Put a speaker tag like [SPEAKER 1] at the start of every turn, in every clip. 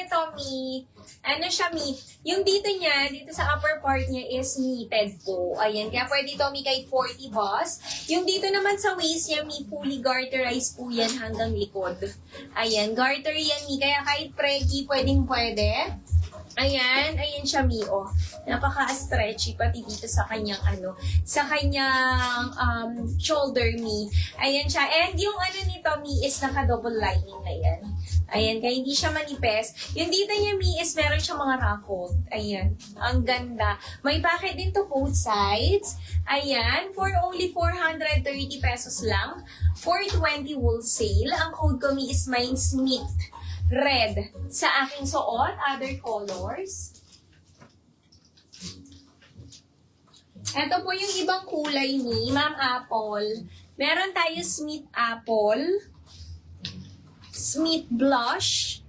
[SPEAKER 1] nito, Mi, ano siya, Mi, yung dito niya, dito sa upper part niya is knitted po. Ayan, kaya pwede ito, Mi, kahit 40 boss. Yung dito naman sa waist niya, Mi, fully garterized po yan hanggang likod. Ayan, garter yan, Mi, kaya kahit preggy, pwede. Ayan, ayan siya, Mi, oh. Napaka-stretchy, pati dito sa kanyang, sa kanyang shoulder, Mi. Ayan siya. And yung nito, Mi, is naka-double lining na yan. Ayan, kaya hindi siya manipes. Yung dito niya, Mi, is meron siyang mga ruffled. Ayan, ang ganda. May pocket din to both sides. Ayan, for only 430 pesos lang. 420 wholesale. Ang code ko, Mi, is Mindsmith Red. Sa aking suot, other colors. Ito po yung ibang kulay, Mi, Ma'am Apple. Meron tayo Smith Apple, Smith Blush,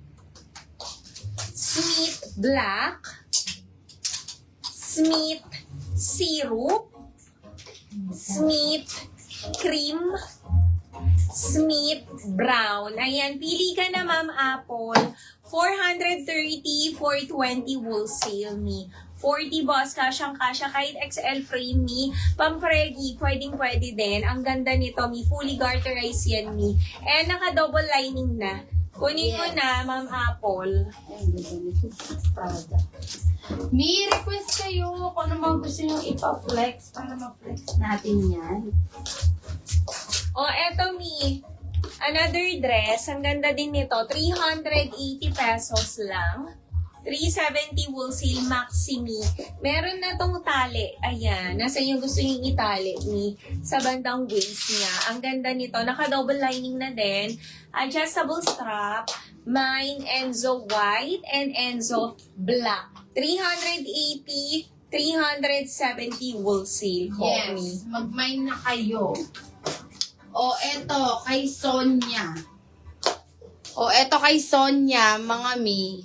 [SPEAKER 1] Smith Black, Smith Syrup, Smith Cream, Smith Brown. Ayan, pili ka na, Ma'am Apple. 430, 420 wholesale, Mi. 40 boss, kasyang-kasya, kahit XL frame, Mi. Pampregi, pwedeng-pwede din. Ang ganda nito, Mi. Fully garterized yan, Mi. And naka-double lining na. Kunin ko na, Ma'am Apple.
[SPEAKER 2] May request kayo kung ano mga gusto nyo ipa-flex para ma-flex natin yan.
[SPEAKER 1] Oh, eto, Mi. Another dress. Ang ganda din nito. 380 pesos lang. 370 wholesale Maximi. Meron na tong tali. Ayan. Nasa yung gusto yung itali, Mi. Sa bandang waist niya. Ang ganda nito. Naka-double lining na din. Adjustable strap. Mine Enzo white and Enzo black. 380, 370 wholesale.
[SPEAKER 2] Yes. Mag-mine na kayo. O, eto, kay Sonia. Mga Mi.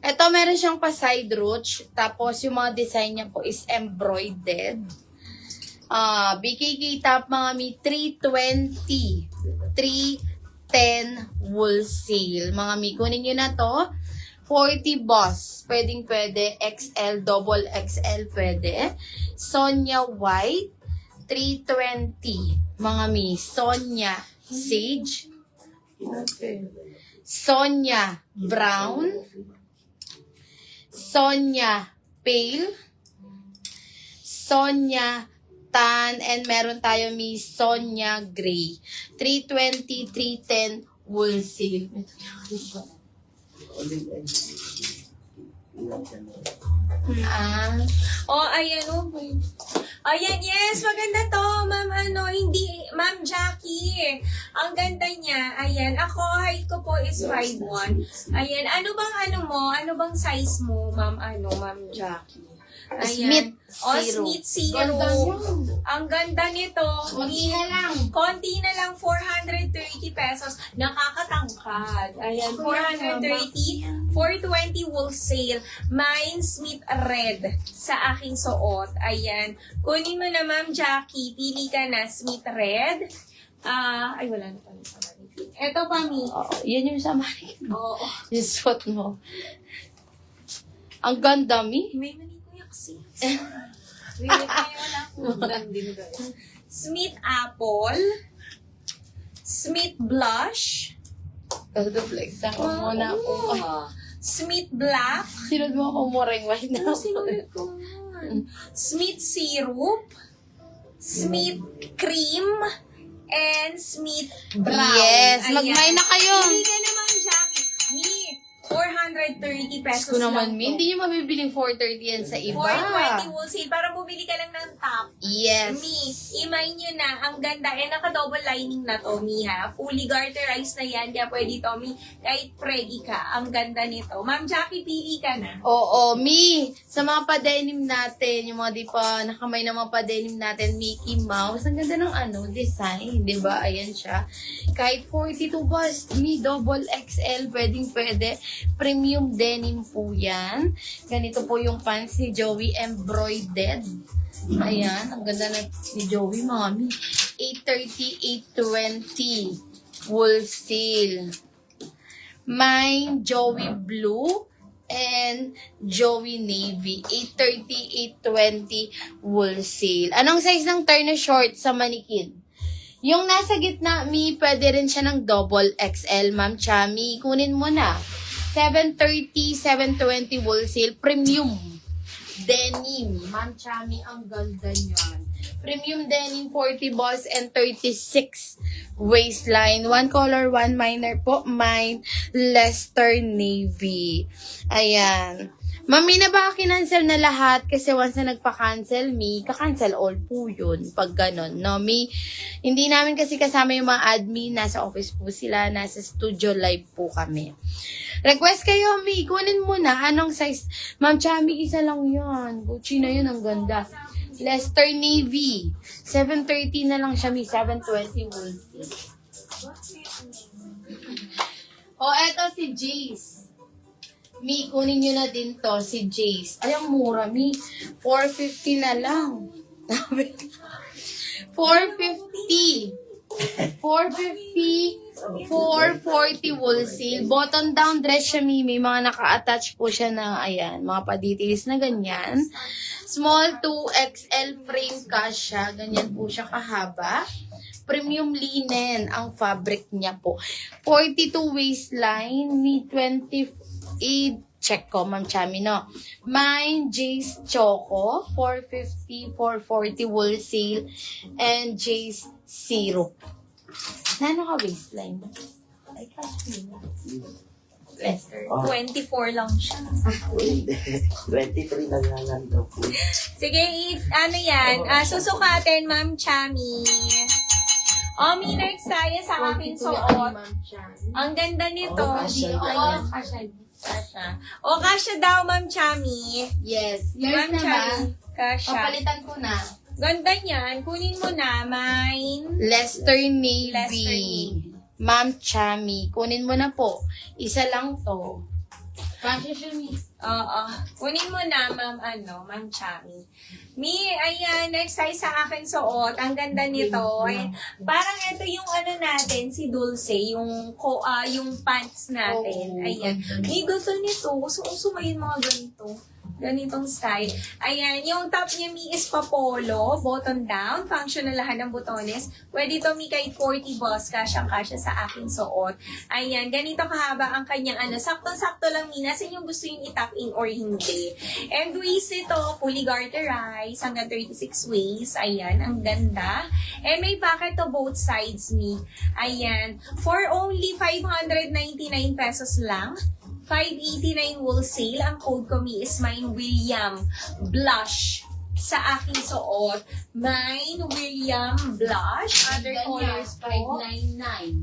[SPEAKER 2] Eto, meron siyang pa-side ruche. Tapos, yung mga design niya po is embroidered. BKK top, mga Mi, 320. 310 wholesale. Mga Mi, kunin nyo na to. 40 boss. Pwede. XL, double XL, pwede. Sonia white. 320. Mga Mi, Sonia Sage, Sonia Brown, Sonia Pale, Sonia Tan, and meron tayo Mi Sonia Gray. 320, 310 wholesale.
[SPEAKER 1] Oh, ayan, oh. Ayan, yes, maganda to, Ma'am, Ma'am Jackie. Ang ganda niya. Ayan, ako, height ko po is 5'1". Ayan, ano bang size mo, Ma'am Jackie? Ayan.
[SPEAKER 2] Smith Zero.
[SPEAKER 1] Smith Zero.
[SPEAKER 2] Ganda yun.
[SPEAKER 1] Ang ganda nito. Konti na lang, 430 pesos. Nakakatangkad. Ayan, 430, 420 wholesale. Mine Smith Red sa aking suot. Ayan. Kunin mo na, Ma'am Jackie. Pili ka na, Smith Red. Ay, wala na pala sa mannequin. Ito pa, Mi.
[SPEAKER 2] Oo, yan yung sa mannequin.
[SPEAKER 1] Oo.
[SPEAKER 2] Yung suot mo. Ang ganda, Mi.
[SPEAKER 1] May mani ko yaksi. Wala din, guys. Smith Apple. Smith Blush.
[SPEAKER 2] Flex ako muna ako.
[SPEAKER 1] Smith Black.
[SPEAKER 2] Sinod mo ako moreng white na.
[SPEAKER 1] Sinulit ko naman. Smith Syrup. Smith Cream. And Smith Brown.
[SPEAKER 2] Yes,
[SPEAKER 1] Ayan.
[SPEAKER 2] mag-mine na kayo.
[SPEAKER 1] Hindi ka naman, Jackie. Ni 430 pesos
[SPEAKER 2] Ko naman,
[SPEAKER 1] lang
[SPEAKER 2] Mi.
[SPEAKER 1] to.
[SPEAKER 2] Hindi nyo mabibiling 430 yan sa iba.
[SPEAKER 1] 420 wholesale. Para bumili ka lang ng top.
[SPEAKER 2] Yes.
[SPEAKER 1] Mi, imay nyo na. Ang ganda. Eh, naka-double lining na to, Mi, ha? Fully garterized na yan. Kaya pwede to, Mi. Kahit preggy ka. Ang ganda nito. Ma'am Jackie, pili ka na.
[SPEAKER 2] Oo, Mi. Sa mga pa-denim natin, yung mga di pa nakamay na mga pa-denim natin, Mickey Mouse. Ang ganda ng design. Diba? Ayan siya. Kahit 42 bust, Mi, double XL, pwede. Premium denim po yan. Ganito po yung pants ni Joey, embroidered. Ayan, ang ganda na ni Joey, mami. 830, 820. Wholesale. Mine, Joey Blue. and Joey Navy. 830, 820 wool sale. Anong size ng turner short sa manikid? Yung nasa gitna, Mi, pwede rin siya ng double XL, Ma'am Chami. Kunin mo na. 730, 720 wool sale. Premium denim. Ma'am Chami, ang ganda niyan. Premium denim, 40 balls and 36 waistline. One color, one minor po. Mine, Leicester Navy. Ayan. Mami na ba kinancel na lahat? Kasi once na nagpa-cancel, Mi, ka-cancel all po yun. Pag ganon, no? Mi, hindi namin kasi kasama yung mga admin. Nasa office po sila. Nasa studio live po kami. Request kayo, Mi. Kunin mo na. Anong size? Ma'am Chami, isa lang yan. Gucci na yun. Ang ganda. Leicester Navy. 730 na lang siya, Mi. 720 wool. O, eto si Jace. Mi, kunin nyo na din to, si Jace. Ay, ang mura, Mi. 450 na lang. 450. 450. 440 wool sale. Button down dress siya, Mi. May mga naka-attach po siya ng, ayan, mga pa-details na ganyan. Small to XL frame kasha. Ganyan po siya kahaba. Premium linen ang fabric niya po. 42 waistline, ni 28 check ko, Ma'am Chami, no? Mine, Jace Choco, 450, 440 wool sale, and Jace Zero. Nano ka waistline? Ay, kasi Leicester.
[SPEAKER 1] 24 lang siya.
[SPEAKER 3] 23 na lang daw po.
[SPEAKER 1] Sige, ano yan? Susukatin, Ma'am Chami. Mi, next tayo sa aking suot. Ang ganda nito.
[SPEAKER 3] Kasha.
[SPEAKER 1] Kasha daw, Ma'am Chami.
[SPEAKER 2] Yes. Yours
[SPEAKER 1] Ma'am
[SPEAKER 2] na ba?
[SPEAKER 1] Chami. Kasha.
[SPEAKER 2] Papalitan ko na.
[SPEAKER 1] Ganda niyan. Kunin mo na. Mine.
[SPEAKER 2] Leicester Navy.
[SPEAKER 1] Leicester Navy.
[SPEAKER 2] Ma'am Chami. Kunin mo na po. Isa lang to. Kasha siya, Mi.
[SPEAKER 1] Oo. Kunin mo na, Ma'am Chami. Mi, ayan, next tayo sa akin suot. Ang ganda nito. Ay, parang ito yung ano natin, si Dulce, yung pants natin.
[SPEAKER 2] Oo,
[SPEAKER 1] Ayan. Mi, gusto nito. Gusto mo yung mga ganito. Ganitong style. Ayan, yung top niya, Mi, is pa-polo, button down, functional lahat ng butones. Pwede ito, Mi, kahit 40 balls, kasyang-kasya sa aking suot. Ayan, ganito kahaba ang kanyang saktong-sakto lang, Mi, nasan yung gusto yung i-tuck in or hindi. And waist ito, fully garterized, hanggang 36 waist. Ayan, ang ganda. And may pocket to both sides, Mi. Ayan, for only 599 pesos lang. 589 wool sale. Ang code ko, Mi, is Mine William Blush. Sa aking suot, Mine William Blush. Other colors po.
[SPEAKER 2] 599.